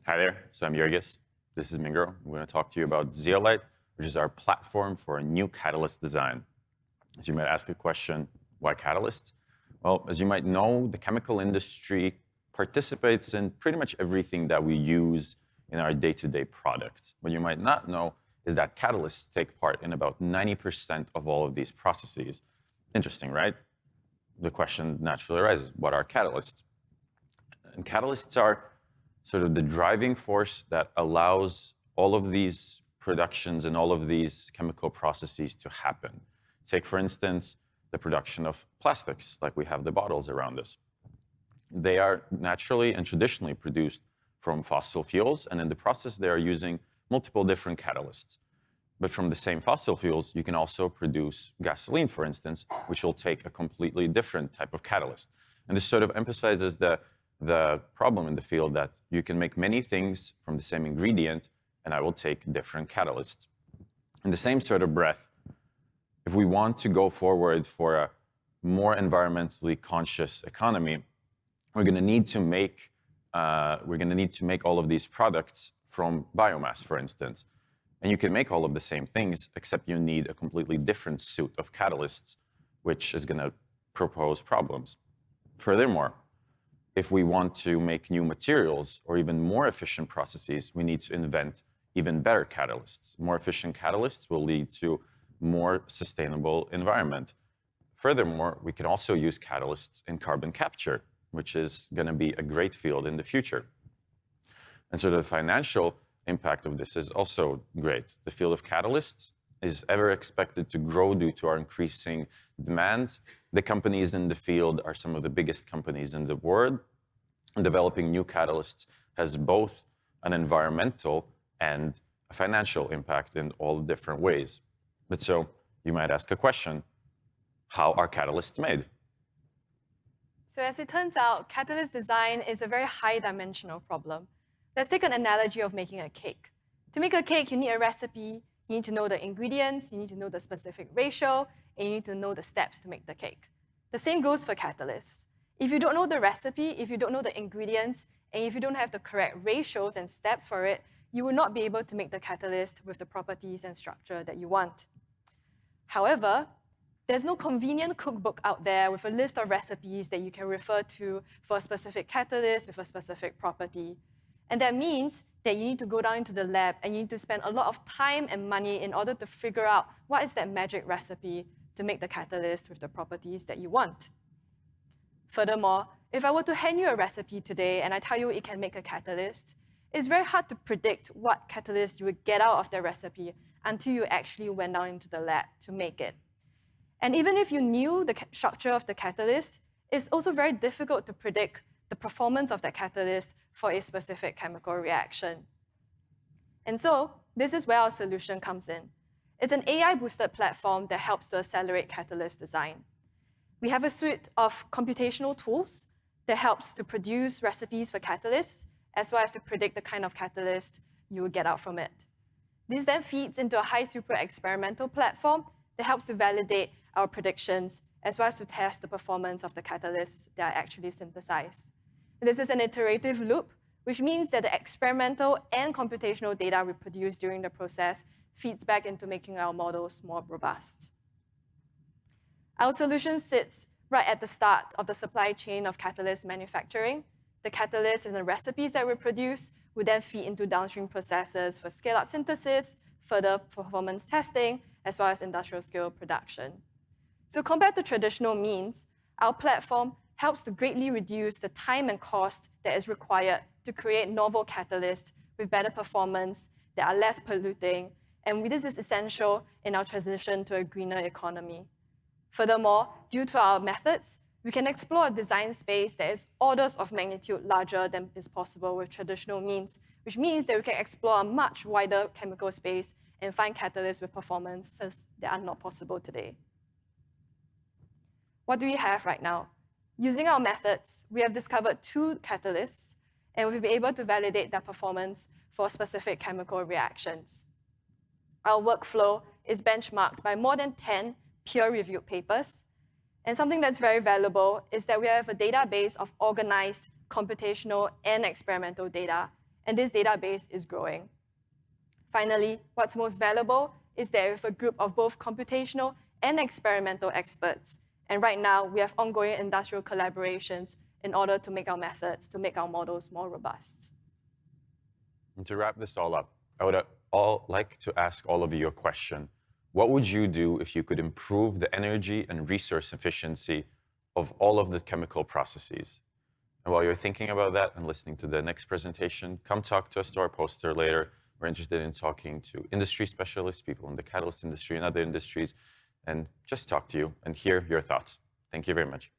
Hi there, so I'm Jurģis. This is Mingrou. I'm going to talk to you about Zeolite, which is our platform for a new catalyst design. As you might ask the question, why catalysts? Well, as you might know, the chemical industry participates in pretty much everything that we use in our day-to-day products. What you might not know is that catalysts take part in about 90% of all of these processes. Interesting, right? The question naturally arises, what are catalysts? And catalysts are sort of the driving force that allows all of these productions and all of these chemical processes to happen. Take, for instance, the production of plastics, like we have the bottles around us. They are naturally and traditionally produced from fossil fuels, and in the process, they are using multiple different catalysts. But from the same fossil fuels, you can also produce gasoline, for instance, which will take a completely different type of catalyst. And this sort of emphasizes the problem in the field that you can make many things from the same ingredient, and I will take different catalysts. In the same sort of breath, if we want to go forward for a more environmentally conscious economy, we're going to need to make all of these products from biomass, for instance. And you can make all of the same things, except you need a completely different suite of catalysts, which is going to propose problems. Furthermore, if we want to make new materials or even more efficient processes, we need to invent even better catalysts. More efficient catalysts will lead to more sustainable environment. Furthermore, we can also use catalysts in carbon capture, which is going to be a great field in the future. And so the financial impact of this is also great. The field of catalysts is ever expected to grow due to our increasing demands. The companies in the field are some of the biggest companies in the world. And developing new catalysts has both an environmental and a financial impact in all different ways. But so you might ask a question, how are catalysts made? So as it turns out, catalyst design is a very high-dimensional problem. Let's take an analogy of making a cake. To make a cake, you need a recipe, you need to know the ingredients, you need to know the specific ratio, and you need to know the steps to make the cake. The same goes for catalysts. If you don't know the recipe, if you don't know the ingredients, and if you don't have the correct ratios and steps for it, you will not be able to make the catalyst with the properties and structure that you want. However, there's no convenient cookbook out there with a list of recipes that you can refer to for a specific catalyst with a specific property. And that means that you need to go down into the lab and you need to spend a lot of time and money in order to figure out what is that magic recipe to make the catalyst with the properties that you want. Furthermore, if I were to hand you a recipe today and I tell you it can make a catalyst, it's very hard to predict what catalyst you would get out of that recipe until you actually went down into the lab to make it. And even if you knew the structure of the catalyst, it's also very difficult to predict the performance of that catalyst for a specific chemical reaction. And so this is where our solution comes in. It's an AI-boosted platform that helps to accelerate catalyst design. We have a suite of computational tools that helps to produce recipes for catalysts, as well as to predict the kind of catalyst you will get out from it. This then feeds into a high-throughput experimental platform that helps to validate our predictions, as well as to test the performance of the catalysts that are actually synthesized. This is an iterative loop, which means that the experimental and computational data we produce during the process feeds back into making our models more robust. Our solution sits right at the start of the supply chain of catalyst manufacturing. The catalysts and the recipes that we produce would then feed into downstream processes for scale-up synthesis, further performance testing, as well as industrial scale production. So compared to traditional means, our platform helps to greatly reduce the time and cost that is required to create novel catalysts with better performance that are less polluting, and this is essential in our transition to a greener economy. Furthermore, due to our methods, we can explore a design space that is orders of magnitude larger than is possible with traditional means, which means that we can explore a much wider chemical space and find catalysts with performances that are not possible today. What do we have right now? Using our methods, we have discovered 2 catalysts, and we've been able to validate their performance for specific chemical reactions. Our workflow is benchmarked by more than 10 peer-reviewed papers, and something that's very valuable is that we have a database of organized computational and experimental data, and this database is growing. Finally, what's most valuable is that we have a group of both computational and experimental experts. And right now, we have ongoing industrial collaborations in order to make our methods, to make our models more robust. And to wrap this all up, I would like to ask all of you a question. What would you do if you could improve the energy and resource efficiency of all of the chemical processes? And while you're thinking about that and listening to the next presentation, come talk to us to our poster later. We're interested in talking to industry specialists, people in the catalyst industry and other industries, and just talk to you and hear your thoughts. Thank you very much.